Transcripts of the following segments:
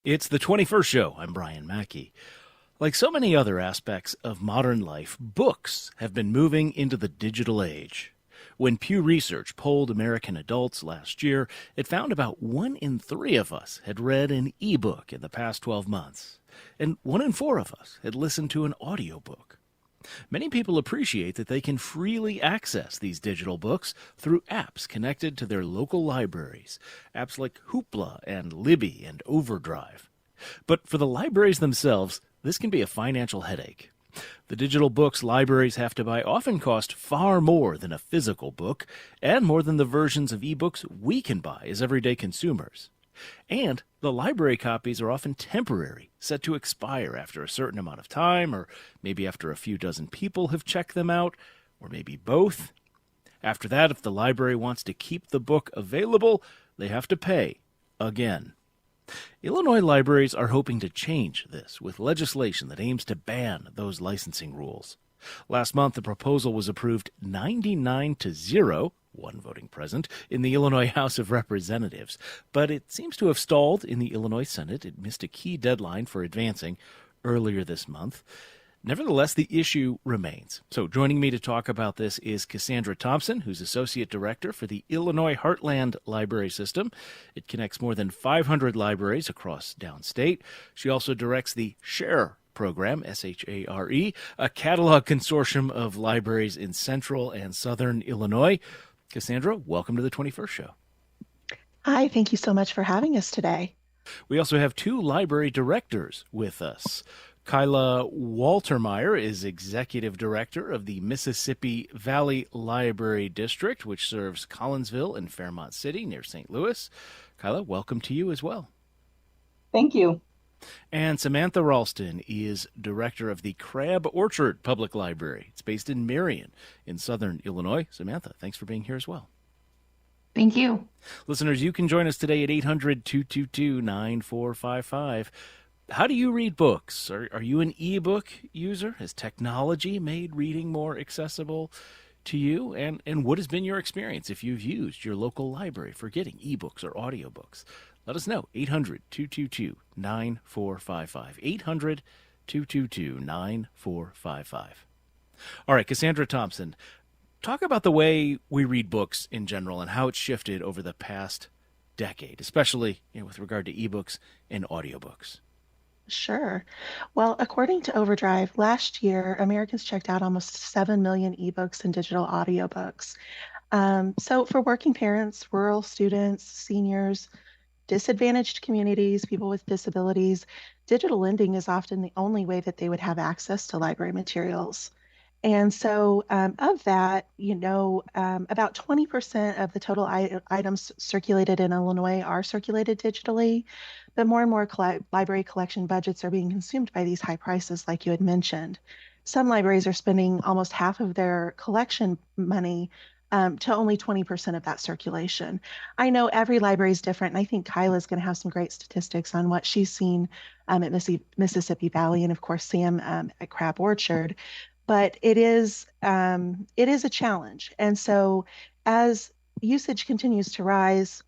It's the 21st show. I'm Brian Mackey. Like so many other aspects of modern life, books have been moving into the digital age. When Pew Research polled American adults last year, it found about 1 in 3 of us had read an ebook in the past 12 months, and 1 in 4 of us had listened to an audiobook. Many people appreciate that they can freely access these digital books through apps connected to their local libraries, apps like Hoopla and Libby and Overdrive. But for the libraries themselves, this can be a financial headache. The digital books libraries have to buy often cost far more than a physical book, and more than the versions of ebooks we can buy as everyday consumers. And the library copies are often temporary, set to expire after a certain amount of time, or maybe after a few dozen people have checked them out, or maybe both. After that, if the library wants to keep the book available, they have to pay again. Illinois libraries are hoping to change this with legislation that aims to ban those licensing rules. Last month, the proposal was approved 99-0, one voting present, in the Illinois House of Representatives. But it seems to have stalled in the Illinois Senate. It missed a key deadline for advancing earlier this month. Nevertheless, the issue remains. So joining me to talk about this is Cassandra Thompson, who's Associate Director for the Illinois Heartland Library System. It connects more than 500 libraries across downstate. She also directs the SHARE program, SHARE, a catalog consortium of libraries in central and southern Illinois. Cassandra, welcome to the 21st show. Hi, thank you so much for having us today. We also have 2 library directors with us. Kyla Waltermeyer is Executive Director of the Mississippi Valley Library District, which serves Collinsville and Fairmont City near St. Louis. Kyla, welcome to you as well. Thank you. And Samantha Ralston is Director of the Crab Orchard Public Library. It's based in Marion in southern Illinois. Samantha, thanks for being here as well. Thank you. Listeners, you can join us today at 800-222-9455. How do you read books? Are you an ebook user? Has technology made reading more accessible to you? And what has been your experience if you've used your local library for getting ebooks or audiobooks? Let us know. 800-222-9455. 800-222-9455. All right, Cassandra Thompson, talk about the way we read books in general and how it's shifted over the past decade, especially with regard to ebooks and audiobooks. Sure. Well, according to Overdrive, last year, Americans checked out almost 7 million ebooks and digital audiobooks. So for working parents, rural students, seniors, disadvantaged communities, people with disabilities, digital lending is often the only way that they would have access to library materials. And so of that, about 20% of the total items circulated in Illinois are circulated digitally, but more and more library collection budgets are being consumed by these high prices, like you had mentioned. Some libraries are spending almost half of their collection money to only 20% of that circulation. I know every library is different, and I think Kyla is going to have some great statistics on what she's seen at Mississippi Valley, and of course Sam at Crab Orchard. But it is a challenge. And so as usage continues to rise,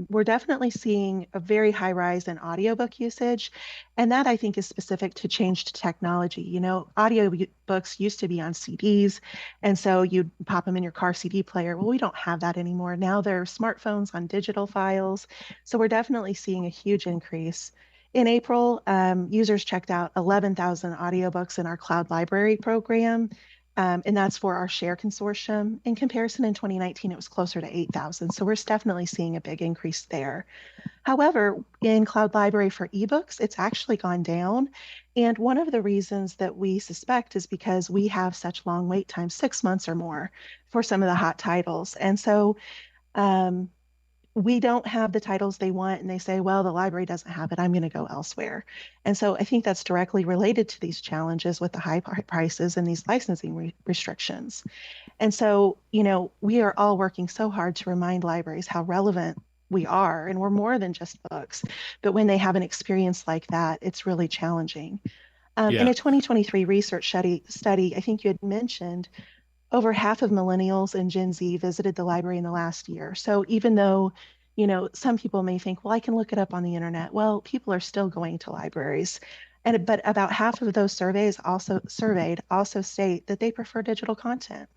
we're definitely seeing a very high rise in audiobook usage. And that I think is specific to changed technology. Audiobooks used to be on CDs. And so you'd pop them in your car CD player. Well, we don't have that anymore. Now they're smartphones on digital files. So we're definitely seeing a huge increase. In April, users checked out 11,000 audiobooks in our cloud library program, and that's for our SHARE consortium. In comparison, in 2019, it was closer to 8,000, so we're definitely seeing a big increase there. However, in cloud library for ebooks, it's actually gone down, and one of the reasons that we suspect is because we have such long wait times, 6 months or more, for some of the hot titles. And so we don't have the titles they want, and they say, well, the library doesn't have it, I'm going to go elsewhere. And so I think that's directly related to these challenges with the high prices and these licensing restrictions. And so, we are all working so hard to remind libraries how relevant we are, and we're more than just books. But when they have an experience like that, it's really challenging. In a 2023 research study, I think you had mentioned, over half of millennials and Gen Z visited the library in the last year. So even though Some people may think, well, I can look it up on the internet. Well, people are still going to libraries. But about half of those surveyed also state that they prefer digital content.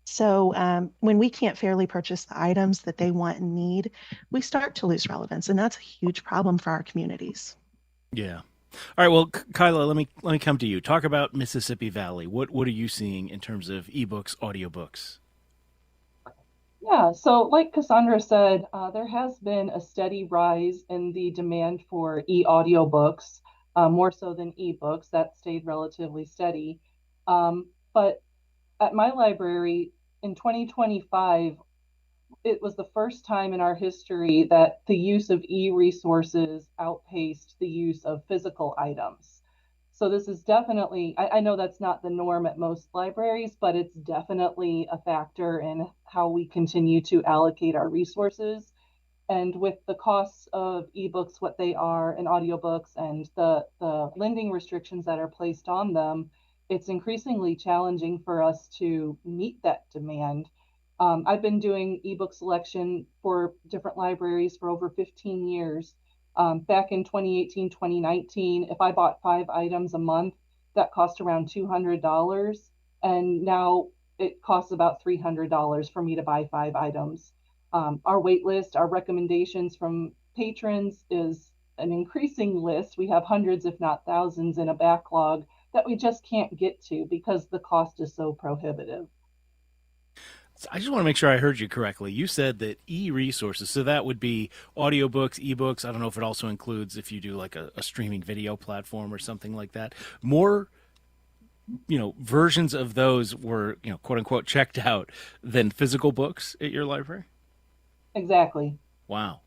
So when we can't fairly purchase the items that they want and need, we start to lose relevance, and that's a huge problem for our communities. Yeah. All right. Well, Kyla, let me come to you. Talk about Mississippi Valley. What are you seeing in terms of ebooks, audiobooks? Yeah, so like Cassandra said, there has been a steady rise in the demand for e-audiobooks, more so than ebooks. That stayed relatively steady. But at my library in 2025, it was the first time in our history that the use of e-resources outpaced the use of physical items. So this is definitely, I know that's not the norm at most libraries, but it's definitely a factor in how we continue to allocate our resources. And with the costs of ebooks, what they are, and audiobooks, and the lending restrictions that are placed on them, it's increasingly challenging for us to meet that demand. I've been doing ebook selection for different libraries for over 15 years. Back in 2018, 2019, if I bought 5 items a month, that cost around $200. And now it costs about $300 for me to buy 5 items. Our wait list, our recommendations from patrons is an increasing list. We have hundreds, if not thousands, in a backlog that we just can't get to because the cost is so prohibitive. I just want to make sure I heard you correctly. You said that e-resources, so that would be audiobooks, ebooks. I don't know if it also includes if you do like a streaming video platform or something like that. More, versions of those were, quote unquote, checked out than physical books at your library? Exactly. Wow.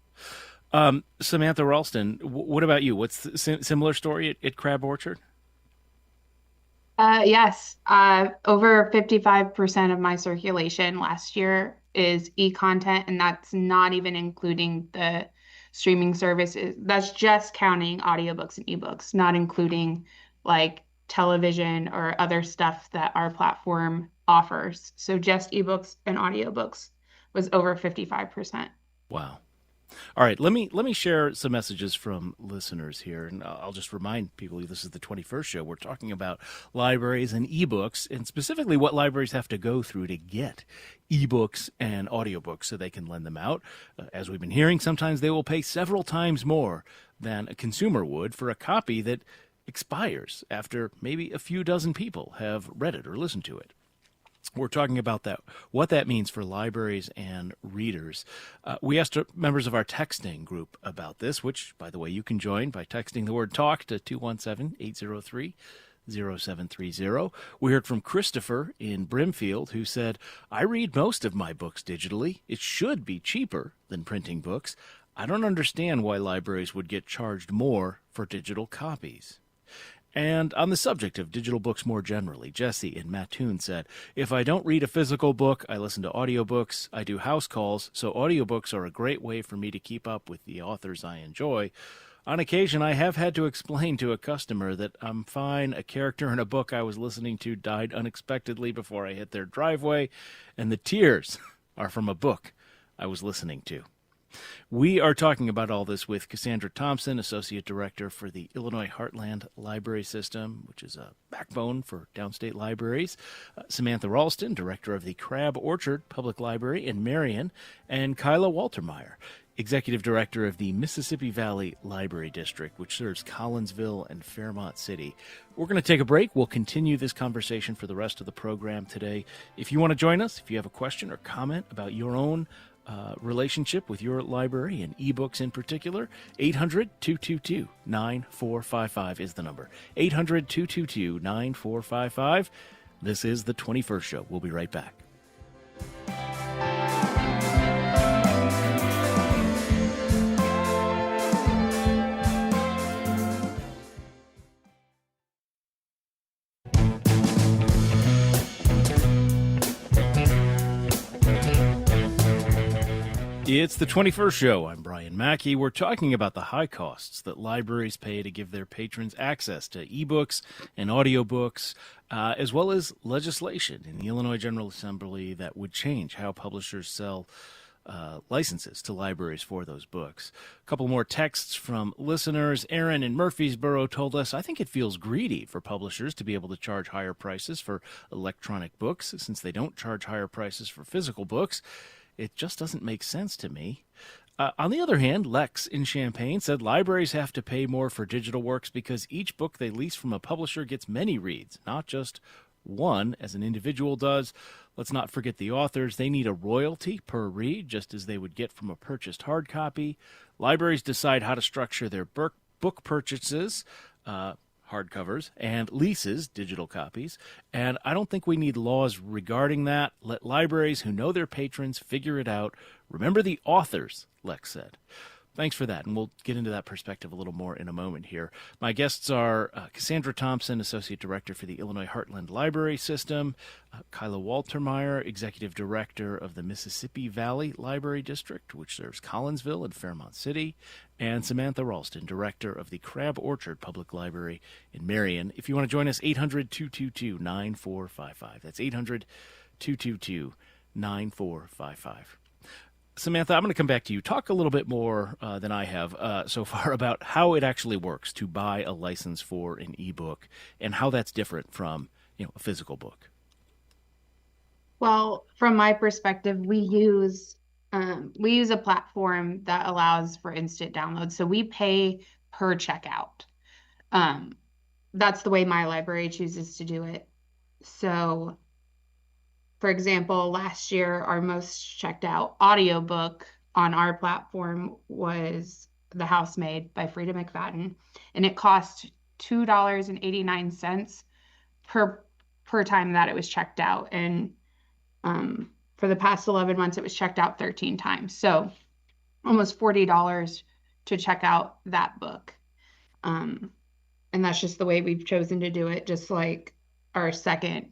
Samantha Ralston, what about you? What's the similar story at Crab Orchard? Yes, over 55% of my circulation last year is e-content, and that's not even including the streaming services. That's just counting audiobooks and ebooks, not including like television or other stuff that our platform offers. So just ebooks and audiobooks was over 55%. Wow. All right, let me share some messages from listeners here, and I'll just remind people this is the 21st show. We're talking about libraries and ebooks, and specifically what libraries have to go through to get ebooks and audiobooks so they can lend them out. As we've been hearing, sometimes they will pay several times more than a consumer would for a copy that expires after maybe a few dozen people have read it or listened to it. We're talking about that, what that means for libraries and readers. We asked members of our texting group about this, which, by the way, you can join by texting the word TALK to 217-803-0730. We heard from Christopher in Brimfield, who said, I read most of my books digitally. It should be cheaper than printing books. I don't understand why libraries would get charged more for digital copies. And on the subject of digital books more generally, Jesse in Mattoon said, if I don't read a physical book, I listen to audiobooks. I do house calls, so audiobooks are a great way for me to keep up with the authors I enjoy. On occasion, I have had to explain to a customer that I'm fine. A character in a book I was listening to died unexpectedly before I hit their driveway, and the tears are from a book I was listening to. We are talking about all this with Cassandra Thompson, Associate Director for the Illinois Heartland Library System, which is a backbone for downstate libraries, Samantha Ralston, Director of the Crab Orchard Public Library in Marion, and Kyla Waltermeyer, Executive Director of the Mississippi Valley Library District, which serves Collinsville and Fairmont City. We're going to take a break. We'll continue this conversation for the rest of the program today. If you want to join us, if you have a question or comment about your own relationship with your library and ebooks in particular, 800-222-9455 is the number. 800-222-9455. This is the 21st show. We'll be right back. It's the 21st show. I'm Brian Mackey. We're talking about the high costs that libraries pay to give their patrons access to ebooks and audiobooks, as well as legislation in the Illinois General Assembly that would change how publishers sell licenses to libraries for those books. A couple more texts from listeners. Aaron in Murfreesboro told us, I think it feels greedy for publishers to be able to charge higher prices for electronic books since they don't charge higher prices for physical books. It just doesn't make sense to me. On the other hand, Lex in Champaign said libraries have to pay more for digital works because each book they lease from a publisher gets many reads, not just one as an individual does. Let's not forget the authors. They need a royalty per read, just as they would get from a purchased hard copy. Libraries decide how to structure their book purchases, hardcovers, and leases, digital copies. And I don't think we need laws regarding that. Let libraries who know their patrons figure it out. Remember the authors, Lex said. Thanks for that, and we'll get into that perspective a little more in a moment here. My guests are Cassandra Thompson, Associate Director for the Illinois Heartland Library System, Kyla Waltermeyer, Executive Director of the Mississippi Valley Library District, which serves Collinsville and Fairmont City, and Samantha Ralston, Director of the Crab Orchard Public Library in Marion. If you want to join us, 800-222-9455. That's 800-222-9455. Samantha, I'm going to come back to you. Talk a little bit more than I have so far about how it actually works to buy a license for an ebook and how that's different from, a physical book. Well, from my perspective, we use a platform that allows for instant download. So we pay per checkout. That's the way my library chooses to do it. So, for example, last year, our most checked out audiobook on our platform was The Housemaid by Frida McFadden, and it cost $2.89 per time that it was checked out. And for the past 11 months, it was checked out 13 times. So almost $40 to check out that book. And that's just the way we've chosen to do it, just like our second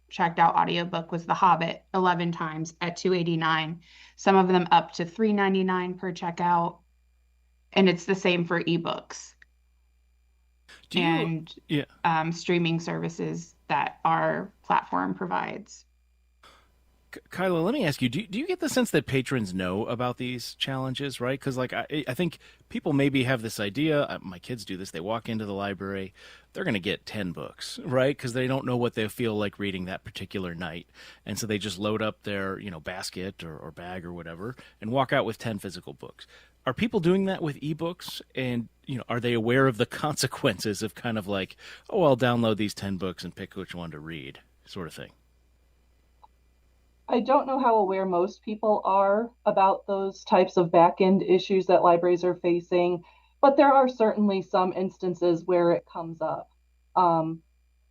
checked out audiobook was The Hobbit 11 times at $2.89, some of them up to $3.99 per checkout, and it's the same for ebooks and streaming services that our platform provides. Kyla, let me ask you, do you get the sense that patrons know about these challenges, right? Because I think people maybe have this idea, my kids do this, they walk into the library, they're going to get 10 books, right? Because they don't know what they feel like reading that particular night. And so they just load up their, basket or bag or whatever and walk out with 10 physical books. Are people doing that with ebooks? And, are they aware of the consequences of kind of like, oh, I'll download these 10 books and pick which one to read, sort of thing? I don't know how aware most people are about those types of back-end issues that libraries are facing, but there are certainly some instances where it comes up.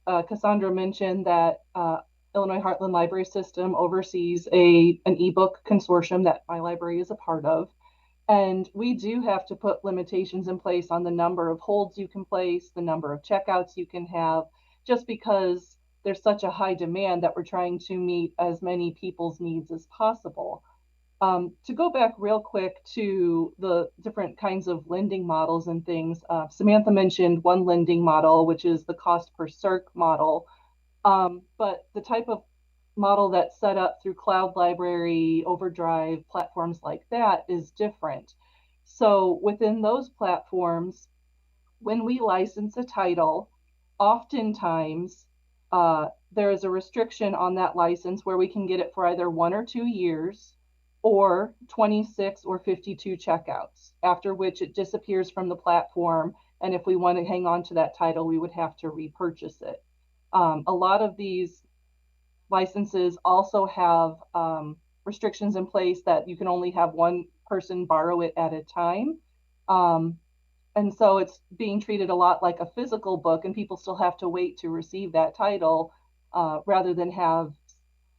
Cassandra mentioned that Illinois Heartland Library System oversees an ebook consortium that my library is a part of. And we do have to put limitations in place on the number of holds you can place, the number of checkouts you can have, just because there's such a high demand that we're trying to meet as many people's needs as possible. To go back real quick to the different kinds of lending models and things, Samantha mentioned one lending model, which is the cost per circ model. But the type of model that's set up through Cloud Library, Overdrive, platforms like that is different. So within those platforms, when we license a title, oftentimes there is a restriction on that license where we can get it for either 1 or 2 years or 26 or 52 checkouts, after which it disappears from the platform. And if we want to hang on to that title, we would have to repurchase it. A lot of these licenses also have restrictions in place that you can only have one person borrow it at a time. And so it's being treated a lot like a physical book, and people still have to wait to receive that title rather than have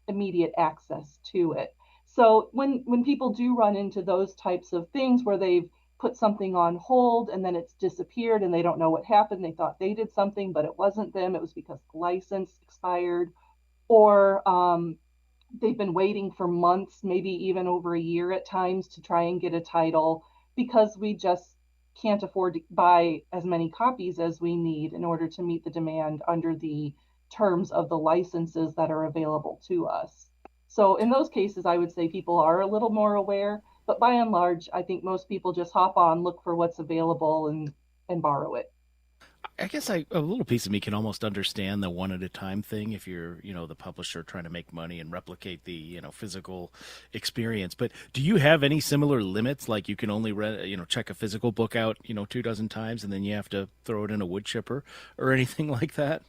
immediate access to it. So when people do run into those types of things where they've put something on hold and then it's disappeared and they don't know what happened, they thought they did something, but it wasn't them, it was because the license expired, or they've been waiting for months, maybe even over a year at times, to try and get a title because we just can't afford to buy as many copies as we need in order to meet the demand under the terms of the licenses that are available to us. So in those cases, I would say people are a little more aware, but by and large, I think most people just hop on, look for what's available, and borrow it. I guess a little piece of me can almost understand the one at a time thing if you're, the publisher trying to make money and replicate the, physical experience. But do you have any similar limits? Like you can only check a physical book out, 24 times and then you have to throw it in a wood chipper or anything like that?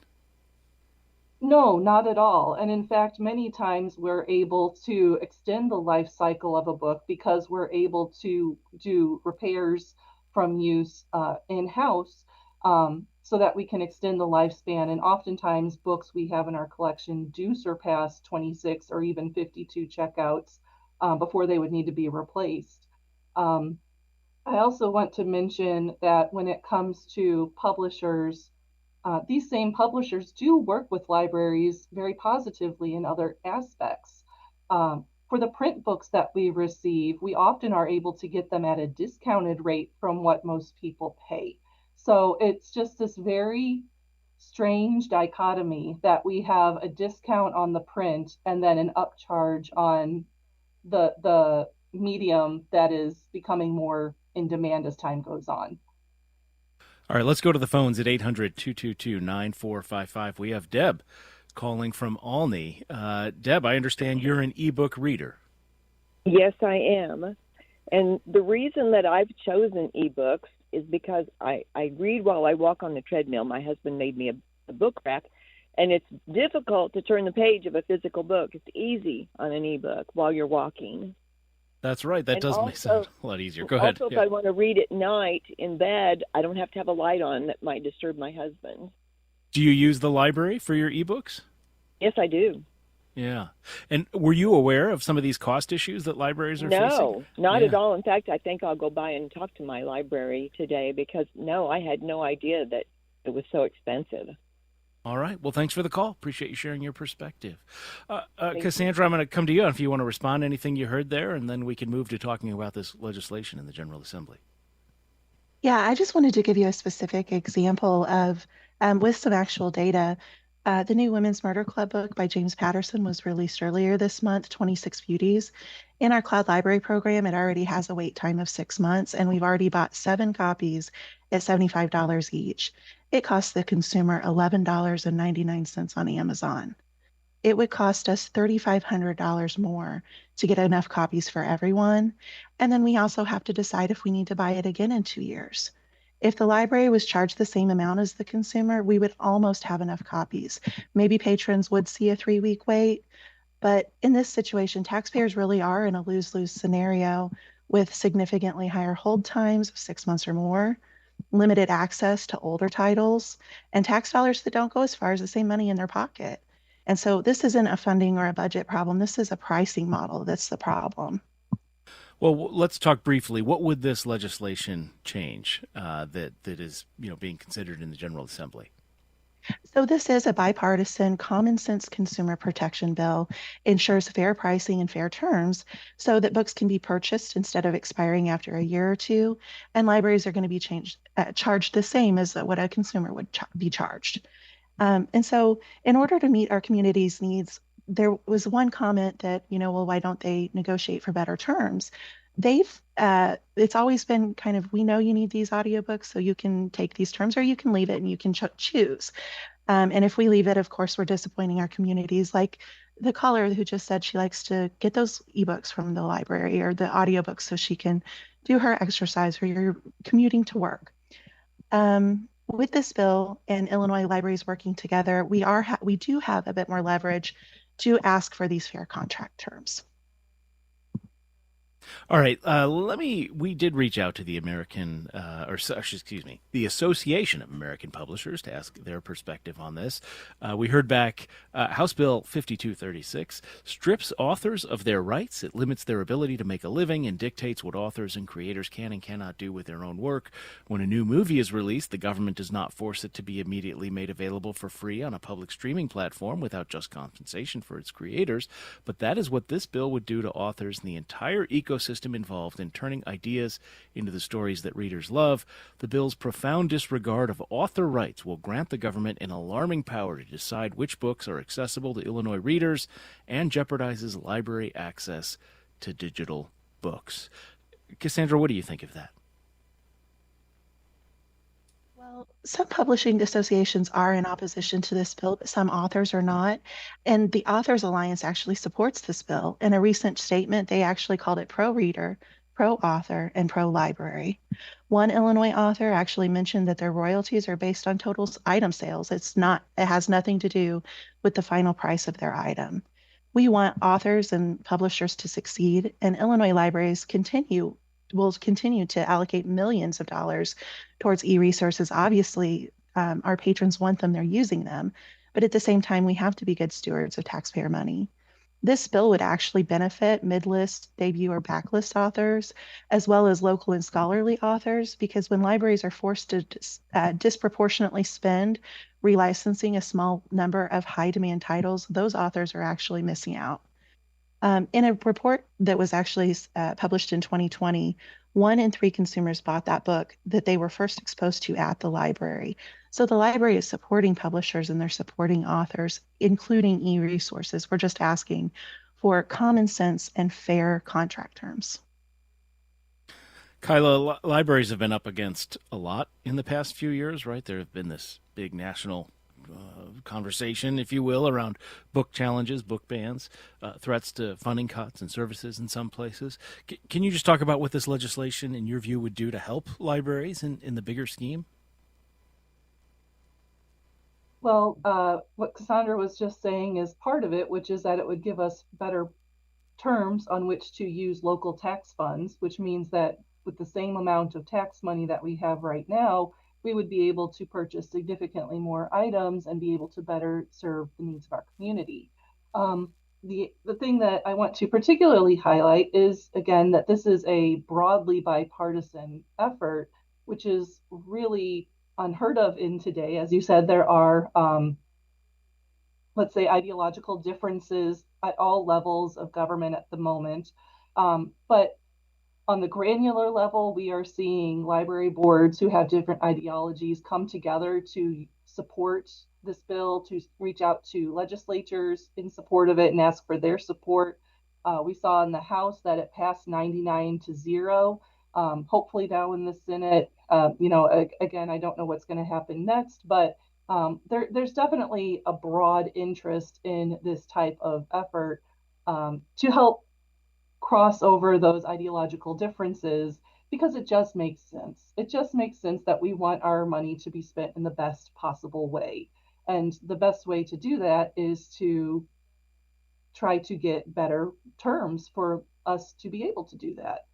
No, not at all. And in fact, many times we're able to extend the life cycle of a book because we're able to do repairs from use in-house, so that we can extend the lifespan. And oftentimes, books we have in our collection do surpass 26 or even 52 checkouts before they would need to be replaced. Um, I also want to mention that when it comes to publishers, these same publishers do work with libraries very positively in other aspects. For the print books that we receive, we often are able to get them at a discounted rate from what most people pay. So it's just this very strange dichotomy that we have a discount on the print and then an upcharge on the medium that is becoming more in demand as time goes on. All right, let's go to the phones at 800-222-9455. We have Deb calling from Alney. Deb, I understand you're an ebook reader. Yes, I am. And the reason that I've chosen ebooks is because I read while I walk on the treadmill. My husband made me a book rack, and it's difficult to turn the page of a physical book. It's easy on an ebook while you're walking. That's right. That does make sense a lot easier. Go ahead. Also, if I want to read at night in bed, I don't have to have a light on that might disturb my husband. Do you use the library for your ebooks? Yes, I do. Yeah. And were you aware of some of these cost issues that libraries are facing? No, not at all. In fact, I think I'll go by and talk to my library today because, I had no idea that it was so expensive. All right. Well, thanks for the call. Appreciate you sharing your perspective. Cassandra, I'm going to come to you if you want to respond to anything you heard there, and then we can move to talking about this legislation in the General Assembly. Yeah, I just wanted to give you a specific example of, with some actual data. The new Women's Murder Club book by James Patterson was released earlier this month, 26 Beauties. In our cloud library program, it already has a wait time of 6 months, and we've already bought 7 copies at $75 each. It costs the consumer $11.99 on Amazon. It would cost us $3,500 more to get enough copies for everyone. And then we also have to decide if we need to buy it again in 2 years. If the library was charged the same amount as the consumer, we would almost have enough copies. Maybe patrons would see a 3-week wait, but in this situation, taxpayers really are in a lose-lose scenario with significantly higher hold times of 6 months or more, limited access to older titles, and tax dollars that don't go as far as the same money in their pocket. And so this isn't a funding or a budget problem. This is a pricing model that's the problem. Well, let's talk briefly. What would this legislation change that is being considered in the General Assembly? So this is a bipartisan, common sense consumer protection bill, ensures fair pricing and fair terms so that books can be purchased instead of expiring after a year or two, and libraries are going to be charged the same as what a consumer would be charged. And so in order to meet our community's needs, there was one comment that, well, why don't they negotiate for better terms? It's always been kind of, we know you need these audiobooks, so you can take these terms or you can leave it and you can choose. And if we leave it, of course, we're disappointing our communities. Like the caller who just said she likes to get those ebooks from the library or the audiobooks so she can do her exercise or you're commuting to work. With this bill and Illinois libraries working together, we do have a bit more leverage to ask for these fair contract terms. All right, we did reach out to the the Association of American Publishers to ask their perspective on this. We heard back House Bill 5236 strips authors of their rights. It limits their ability to make a living and dictates what authors and creators can and cannot do with their own work. When a new movie is released, the government does not force it to be immediately made available for free on a public streaming platform without just compensation for its creators. But that is what this bill would do to authors and the entire ecosystem ecosystem involved in turning ideas into the stories that readers love. The bill's profound disregard of author rights will grant the government an alarming power to decide which books are accessible to Illinois readers and jeopardizes library access to digital books. Cassandra, what do you think of that? Well, some publishing associations are in opposition to this bill, but some authors are not. And the Authors Alliance actually supports this bill. In a recent statement, they actually called it pro-reader, pro-author, and pro-library. One Illinois author actually mentioned that their royalties are based on total item sales. It has nothing to do with the final price of their item. We want authors and publishers to succeed, and Illinois libraries will continue to allocate millions of dollars towards e-resources. Obviously, our patrons want them, they're using them, but at the same time, we have to be good stewards of taxpayer money. This bill would actually benefit mid-list, debut, or backlist authors, as well as local and scholarly authors, because when libraries are forced to disproportionately spend relicensing a small number of high-demand titles, those authors are actually missing out. In a report that was actually published in 2020, 1 in 3 consumers bought that book that they were first exposed to at the library. So the library is supporting publishers and they're supporting authors, including e-resources. We're just asking for common sense and fair contract terms. Kyla, libraries have been up against a lot in the past few years, right? There have been this big national conversation, if you will, around book challenges, book bans, threats to funding cuts and services in some places. Can you just talk about what this legislation, in your view, would do to help libraries in the bigger scheme? Well, what Cassandra was just saying is part of it, which is that it would give us better terms on which to use local tax funds, which means that with the same amount of tax money that we have right now, we would be able to purchase significantly more items and be able to better serve the needs of our community. The thing that I want to particularly highlight is, again, that this is a broadly bipartisan effort, which is really unheard of in today. As you said, there are, let's say, ideological differences at all levels of government at the moment. But on the granular level, we are seeing library boards who have different ideologies come together to support this bill, to reach out to legislatures in support of it and ask for their support. We saw in the House that it passed 99-0. Hopefully now in the Senate, again, I don't know what's going to happen next, but there's definitely a broad interest in this type of effort to help cross over those ideological differences, because it just makes sense. It just makes sense that we want our money to be spent in the best possible way. And the best way to do that is to try to get better terms for us to be able to do that.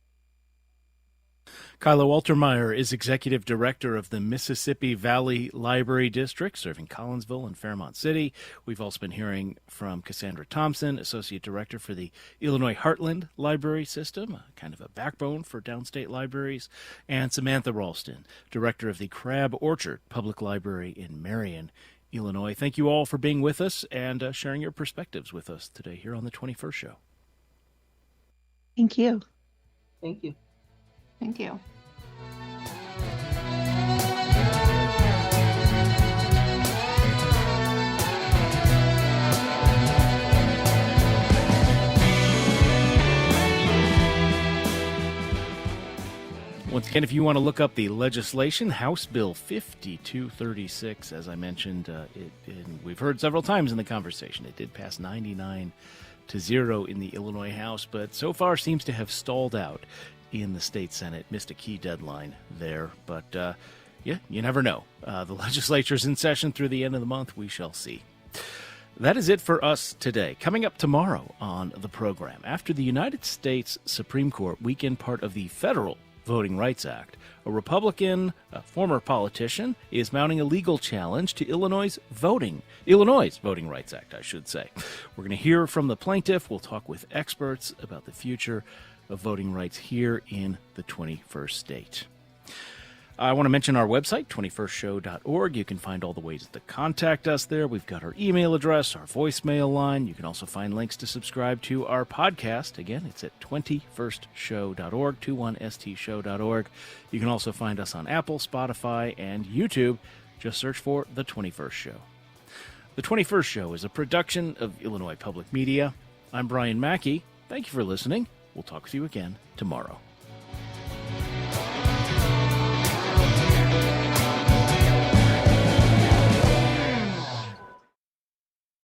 Kyla Waltermeyer is Executive Director of the Mississippi Valley Library District, serving Collinsville and Fairmont City. We've also been hearing from Cassandra Thompson, Associate Director for the Illinois Heartland Library System, kind of a backbone for downstate libraries, and Samantha Ralston, Director of the Crab Orchard Public Library in Marion, Illinois. Thank you all for being with us and sharing your perspectives with us today here on the 21st Show. Thank you. Thank you. Thank you. Once again, if you want to look up the legislation, House Bill 5236, as I mentioned, and we've heard several times in the conversation, it did pass 99-0 in the Illinois House, but so far seems to have stalled out in the state Senate. Missed a key deadline there, but yeah, you never know. The legislature's in session through the end of the month. We shall see. That is it for us today. Coming up tomorrow on the program, after the United States Supreme Court weakened part of the federal Voting Rights Act, a Republican, a former politician, is mounting a legal challenge to Illinois' Voting Rights Act, I should say. We're going to hear from the plaintiff. We'll talk with experts about the future of voting rights here in the 21st state. I want to mention our website, 21stshow.org. You can find all the ways to contact us there. We've got our email address, our voicemail line. You can also find links to subscribe to our podcast. Again, it's at 21stshow.org, 21stshow.org. You can also find us on Apple, Spotify, and YouTube. Just search for The 21st Show. The 21st Show is a production of Illinois Public Media. I'm Brian Mackey. Thank you for listening. We'll talk with you again tomorrow.